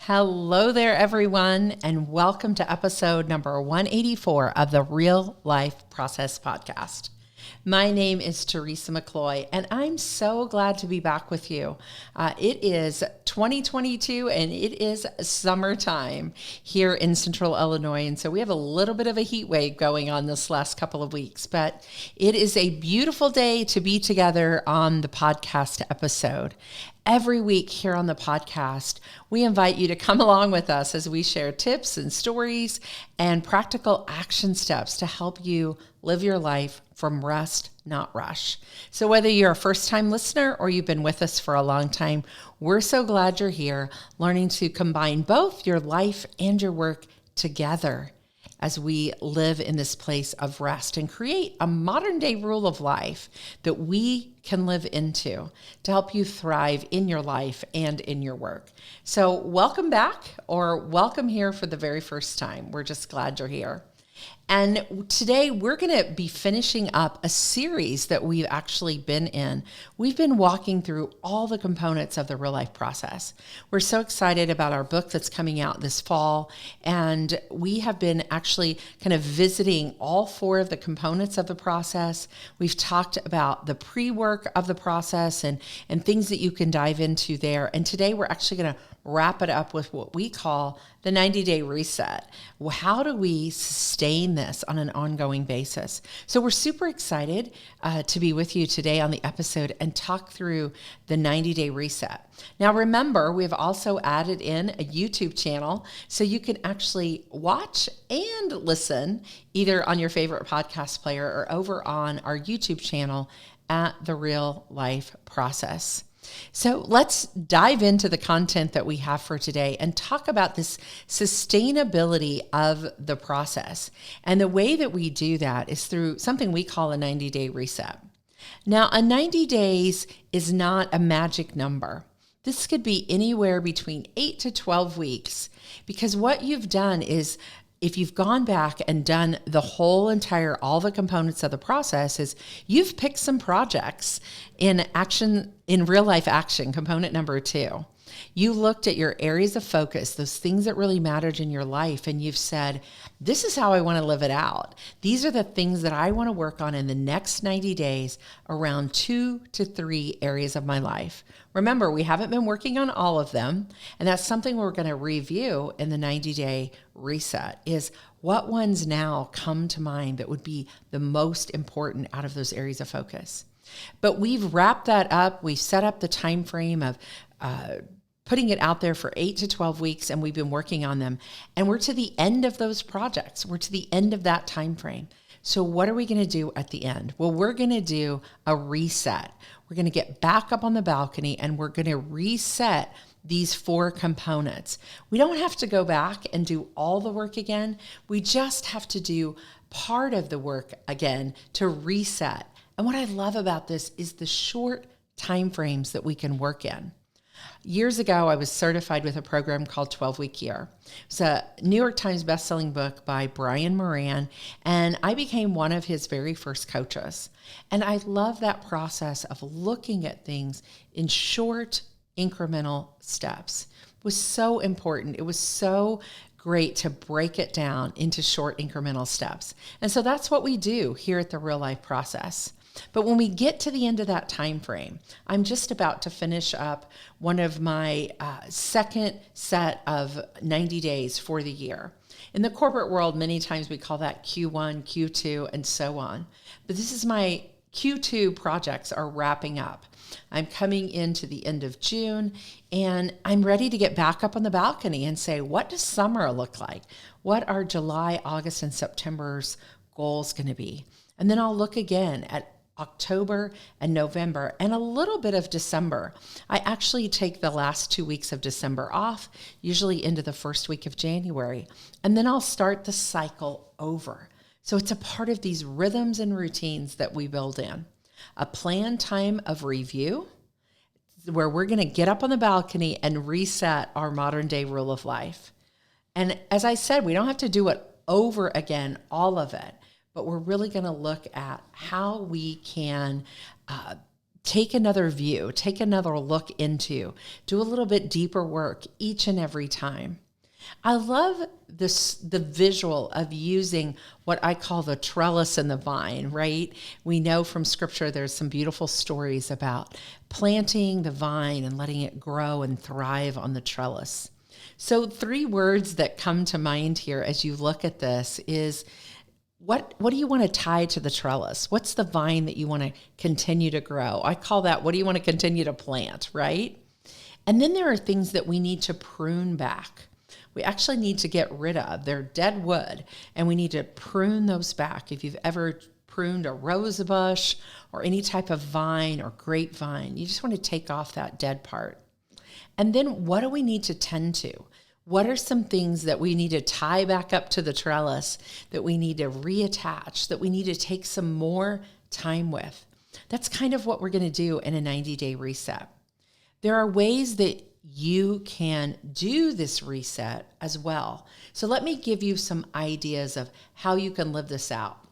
Hello there, everyone, and welcome to episode number 184 of the Real Life Process podcast. My name is Teresa McCloy, and I'm so glad to be back with you. It is 2022, and it is summertime here in Central Illinois, and so we have a little bit of a heat wave going on this last couple of weeks, but it is a beautiful day to be together on the podcast episode. Every week here on the podcast, we invite you to come along with us as we share tips and stories and practical action steps to help you live your life from rest, not rush. So whether you're a first-time listener or you've been with us for a long time, we're so glad you're here, learning to combine both your life and your work together as we live in this place of rest and create a modern day rule of life that we can live into to help you thrive in your life and in your work. So welcome back, or welcome here for the very first time. We're just glad you're here. And today we're going to be finishing up a series that we've actually been in. We've been walking through all the components of the real life process. We're so excited about our book that's coming out this fall. And we have been actually kind of visiting all four of the components of the process. We've talked about the pre-work of the process and things that you can dive into there. And today we're actually going to wrap it up with what we call the 90-day reset. How do we sustain this on an ongoing basis? So we're super excited to be with you today on the episode and talk through the 90-day reset. Now remember, we've also added in a YouTube channel so you can actually watch and listen either on your favorite podcast player or over on our YouTube channel at the Real Life Process. So let's dive into the content that we have for today and talk about this sustainability of the process. And the way that we do that is through something we call a 90-day reset. Now, a 90 days is not a magic number. This could be anywhere between 8 to 12 weeks, because what you've done is, if you've gone back and done the whole entire, all the components of the process, is you've picked some projects in action, in real life action, component number 2. You looked at your areas of focus, those things that really mattered in your life, and you've said, this is how I want to live it out. These are the things that I want to work on in the next 90 days around 2 to 3 areas of my life. Remember, we haven't been working on all of them, and that's something we're going to review in the 90-day reset, is what ones now come to mind that would be the most important out of those areas of focus. But we've wrapped that up. We've set up the time frame of putting it out there for 8 to 12 weeks, and we've been working on them. And we're to the end of those projects. We're to the end of that time frame. So what are we going to do at the end? Well, we're going to do a reset. We're going to get back up on the balcony, and we're going to reset these 4 components. We don't have to go back and do all the work again. We just have to do part of the work again to reset. And what I love about this is the short time frames that we can work in. Years ago, I was certified with a program called 12-Week Year. It's a New York Times bestselling book by Brian Moran, and I became one of his very first coaches. And I love that process of looking at things in short, incremental steps. It was so important. It was so great to break it down into short, incremental steps. And so that's what we do here at the Real Life Process. But when we get to the end of that time frame, I'm just about to finish up one of my second set of 90 days for the year. In the corporate world, many times we call that Q1, Q2, and so on. But this is my Q2 projects are wrapping up. I'm coming into the end of June, and I'm ready to get back up on the balcony and say, what does summer look like? What are July, August, and September's goals going to be? And then I'll look again at October and November and a little bit of December. I actually take the last 2 weeks of December off, usually into the first week of January, and then I'll start the cycle over. So it's a part of these rhythms and routines that we build in. A planned time of review, where we're going to get up on the balcony and reset our modern day rule of life. And as I said, we don't have to do it over again, all of it. But we're really going to look at how we can take another view, take another look into, do a little bit deeper work each and every time. I love the visual of using what I call the trellis and the vine, right? We know from scripture there's some beautiful stories about planting the vine and letting it grow and thrive on the trellis. So 3 words that come to mind here as you look at this is, what do you want to tie to the trellis? What's the vine that you want to continue to grow? I call that, what do you want to continue to plant, right? And then there are things that we need to prune back. We actually need to get rid of. They're dead wood, and we need to prune those back. If you've ever pruned a rose bush or any type of vine or grapevine, you just want to take off that dead part. And then what do we need to tend to? What are some things that we need to tie back up to the trellis, that we need to reattach, that we need to take some more time with? That's kind of what we're going to do in a 90-day reset. There are ways that you can do this reset as well. So let me give you some ideas of how you can live this out.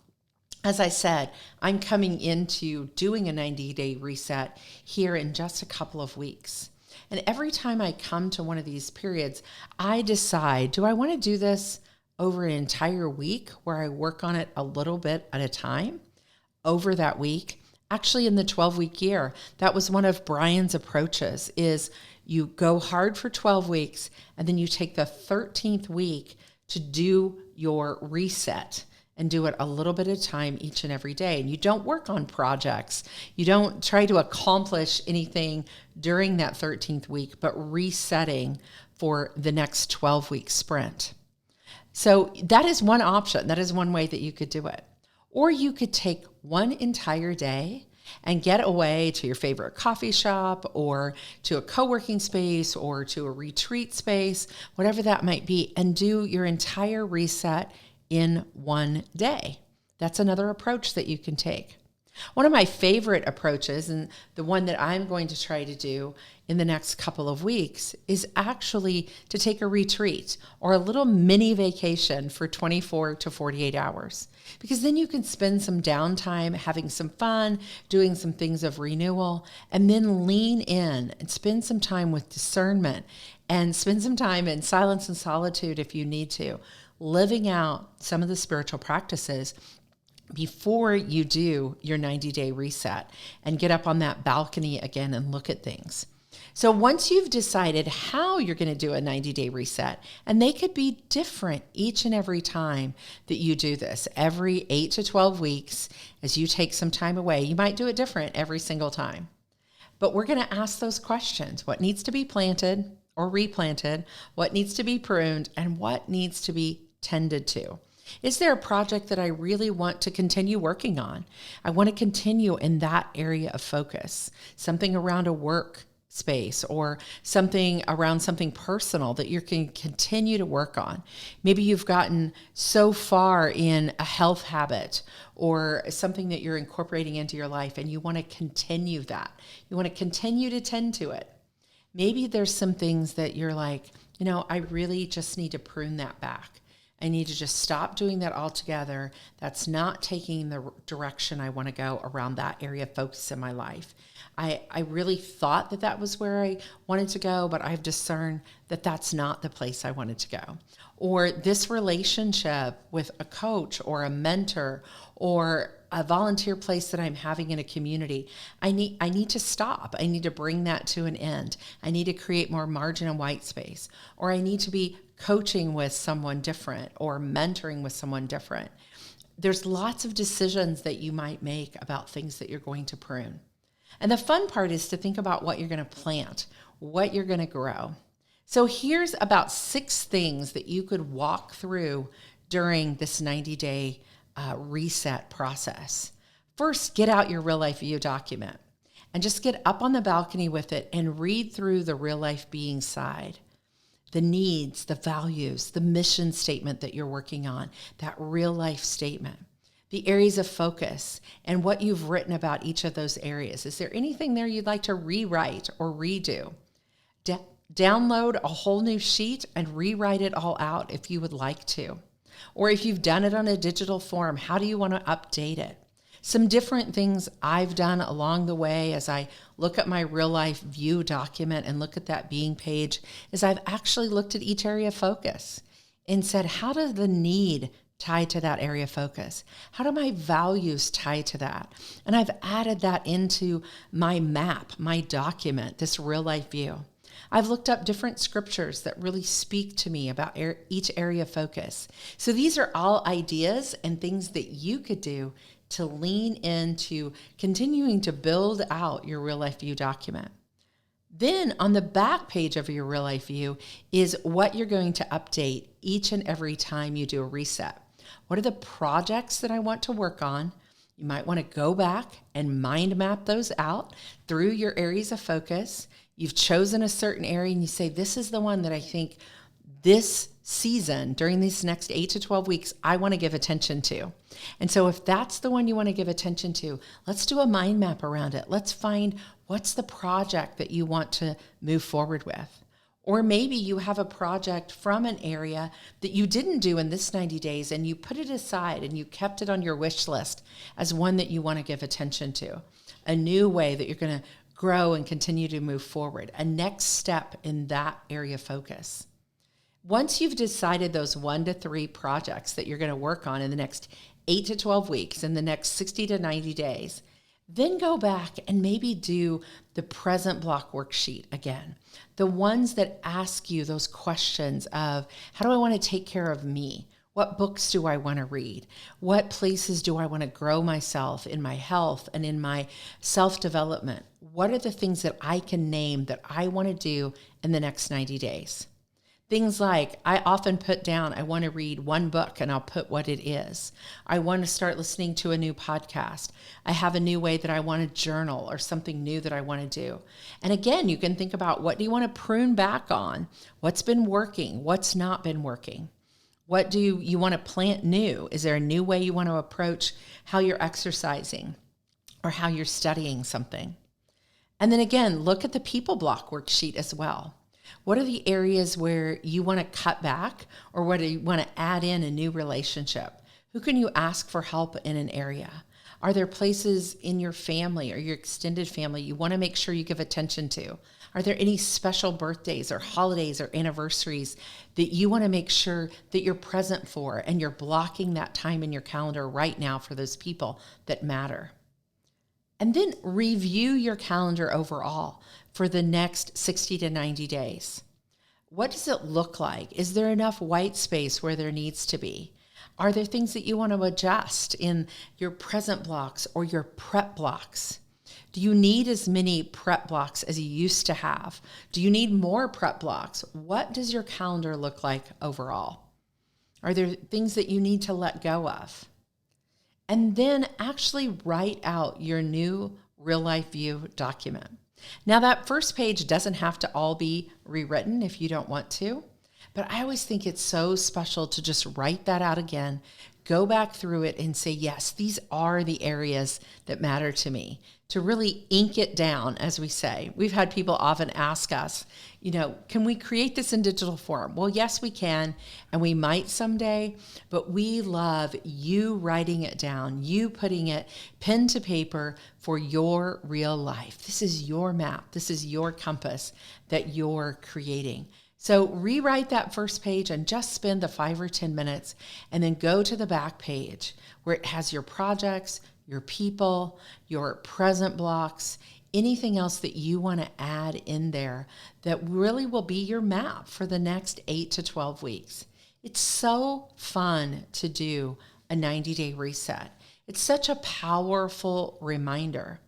As I said, I'm coming into doing a 90-day reset here in just a couple of weeks. And every time I come to one of these periods, I decide, do I want to do this over an entire week where I work on it a little bit at a time over that week? Actually, in the 12-week year, that was one of Brian's approaches, is you go hard for 12 weeks, and then you take the 13th week to do your reset and do it a little bit at a time each and every day. And you don't work on projects. You don't try to accomplish anything during that 13th week, but resetting for the next 12-week sprint. So that is one option. That is one way that you could do it. Or you could take one entire day and get away to your favorite coffee shop or to a co-working space or to a retreat space, whatever that might be, and do your entire reset in one day. That's another approach that you can take. One of my favorite approaches, and the one that I'm going to try to do in the next couple of weeks, is actually to take a retreat or a little mini vacation for 24 to 48 hours. Because then you can spend some downtime having some fun, doing some things of renewal, and then lean in and spend some time with discernment and spend some time in silence and solitude if you need to, living out some of the spiritual practices before you do your 90-day reset and get up on that balcony again and look at things. So once you've decided how you're going to do a 90-day reset, and they could be different each and every time that you do this, every 8 to 12 weeks, as you take some time away, you might do it different every single time. But we're going to ask those questions. What needs to be planted or replanted? What needs to be pruned? And what needs to be tended to? Is there a project that I really want to continue working on? I want to continue in that area of focus, something around a work space or something around something personal that you can continue to work on. Maybe you've gotten so far in a health habit or something that you're incorporating into your life and you want to continue that. You want to continue to tend to it. Maybe there's some things that you're like, I really just need to prune that back. I need to just stop doing that altogether. That's not taking the direction I want to go around that area of focus in my life. I really thought that was where I wanted to go, but I've discerned that that's not the place I wanted to go. Or this relationship with a coach or a mentor or a volunteer place that I'm having in a community, I need to stop. I need to bring that to an end. I need to create more margin and white space, or I need to be coaching with someone different or mentoring with someone different. There's lots of decisions that you might make about things that you're going to prune. And the fun part is to think about what you're going to plant, what you're going to grow. So here's about 6 things that you could walk through during this 90-day reset process. First, get out your REALIFE View Document and just get up on the balcony with it and read through the real life being side. The needs, the values, the mission statement that you're working on, that real life statement, the areas of focus, and what you've written about each of those areas. Is there anything there you'd like to rewrite or redo? Download a whole new sheet and rewrite it all out if you would like to. Or if you've done it on a digital form, how do you want to update it? Some different things I've done along the way as I look at my real life view document and look at that being page is I've actually looked at each area of focus and said, how does the need tie to that area of focus? How do my values tie to that? And I've added that into my map, my document, this real life view. I've looked up different scriptures that really speak to me about each area of focus. So these are all ideas and things that you could do to lean into continuing to build out your real life view document. Then on the back page of your real life view is what you're going to update each and every time you do a reset. What are the projects that I want to work on? You might want to go back and mind map those out through your areas of focus. You've chosen a certain area and you say, this is the one that I think this season, during these next 8 to 12 weeks, I want to give attention to. And so if that's the one you want to give attention to, let's do a mind map around it. Let's find what's the project that you want to move forward with. Or maybe you have a project from an area that you didn't do in this 90 days and you put it aside and you kept it on your wish list as one that you want to give attention to. A new way that you're going to grow and continue to move forward. A next step in that area of focus. Once you've decided those 1 to 3 projects that you're going to work on in the next 8 to 12 weeks, in the next 60 to 90 days, then go back and maybe do the present block worksheet again. The ones that ask you those questions of, how do I want to take care of me? What books do I want to read? What places do I want to grow myself in my health and in my self-development? What are the things that I can name that I want to do in the next 90 days? Things like, I often put down, I want to read one book and I'll put what it is. I want to start listening to a new podcast. I have a new way that I want to journal or something new that I want to do. And again, you can think about, what do you want to prune back on? What's been working? What's not been working? What do you want to plant new? Is there a new way you want to approach how you're exercising or how you're studying something? And then again, look at the people block worksheet as well. What are the areas where you want to cut back, or what do you want to add in a new relationship? Who can you ask for help in an area? Are there places in your family or your extended family you want to make sure you give attention to? Are there any special birthdays or holidays or anniversaries that you want to make sure that you're present for and you're blocking that time in your calendar right now for those people that matter? And then review your calendar overall for the next 60 to 90 days. What does it look like? Is there enough white space where there needs to be? Are there things that you want to adjust in your present blocks or your prep blocks? Do you need as many prep blocks as you used to have? Do you need more prep blocks? What does your calendar look like overall? Are there things that you need to let go of? And then actually write out your new real life view document. Now that first page doesn't have to all be rewritten if you don't want to, but I always think it's so special to just write that out again, go back through it and say, yes, these are the areas that matter to me, to really ink it down, as we say. We've had people often ask us, can we create this in digital form? Well, yes, we can, and we might someday, but we love you writing it down, you putting it pen to paper for your real life. This is your map. This is your compass that you're creating. So rewrite that first page and just spend the 5 or 10 minutes, and then go to the back page where it has your projects, your people, your present blocks, anything else that you want to add in there that really will be your map for the next 8 to 12 weeks. It's so fun to do a 90-day reset. It's such a powerful reminder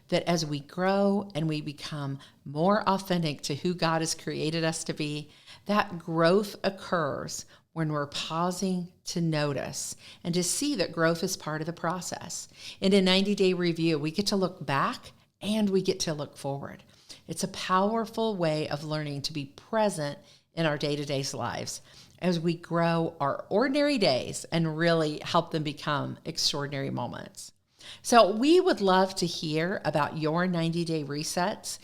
that as we grow and we become more authentic to who God has created us to be, that growth occurs when we're pausing to notice and to see that growth is part of the process. In a 90-day review, we get to look back and we get to look forward. It's a powerful way of learning to be present in our day-to-day lives as we grow our ordinary days and really help them become extraordinary moments. So we would love to hear about your 90-day resets,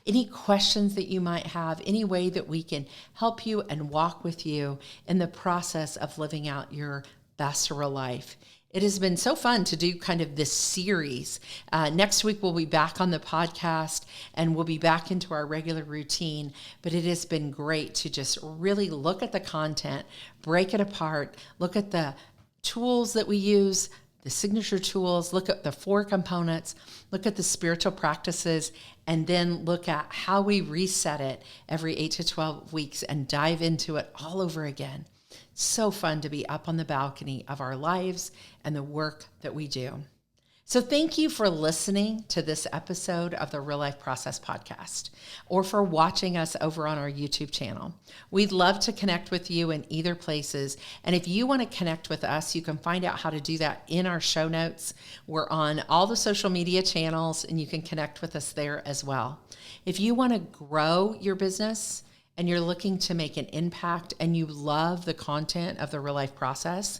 any questions that you might have, any way that we can help you and walk with you in the process of living out your best real life. It has been so fun to do kind of this series. Next week, we'll be back on the podcast and we'll be back into our regular routine. But it has been great to just really look at the content, break it apart, look at the tools that we use, the signature tools, look at the 4 components, look at the spiritual practices, and then look at how we reset it every 8 to 12 weeks and dive into it all over again. So fun to be up on the balcony of our lives and the work that we do. So thank you for listening to this episode of the Real Life Process podcast, or for watching us over on our YouTube channel. We'd love to connect with you in either places. And if you want to connect with us, you can find out how to do that in our show notes. We're on all the social media channels and you can connect with us there as well. If you want to grow your business and you're looking to make an impact and you love the content of the Real Life Process,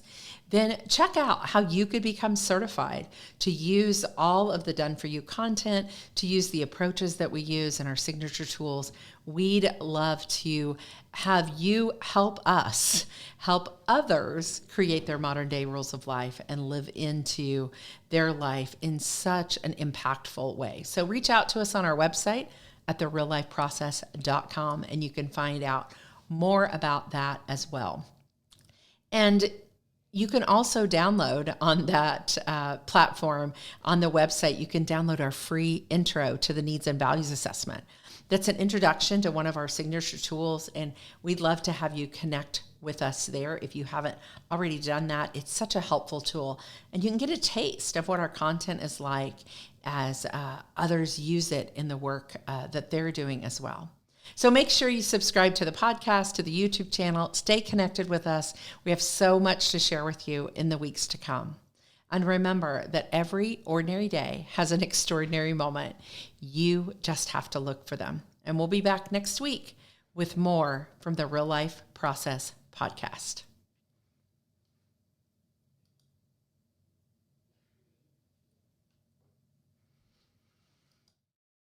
then check out how you could become certified to use all of the Done For You content, to use the approaches that we use in our signature tools. We'd love to have you help us help others create their modern day rules of life and live into their life in such an impactful way. So reach out to us on our website at thereallifeprocess.com, and you can find out more about that as well. And you can also download on that platform on the website, you can download our free intro to the needs and values assessment. That's an introduction to one of our signature tools, and we'd love to have you connect with us there if you haven't already done that. It's such a helpful tool, and you can get a taste of what our content is like as others use it in the work that they're doing as well. So make sure you subscribe to the podcast, to the YouTube channel, stay connected with us. We have so much to share with you in the weeks to come. And remember that every ordinary day has an extraordinary moment. You just have to look for them. And we'll be back next week with more from the Real Life Process podcast.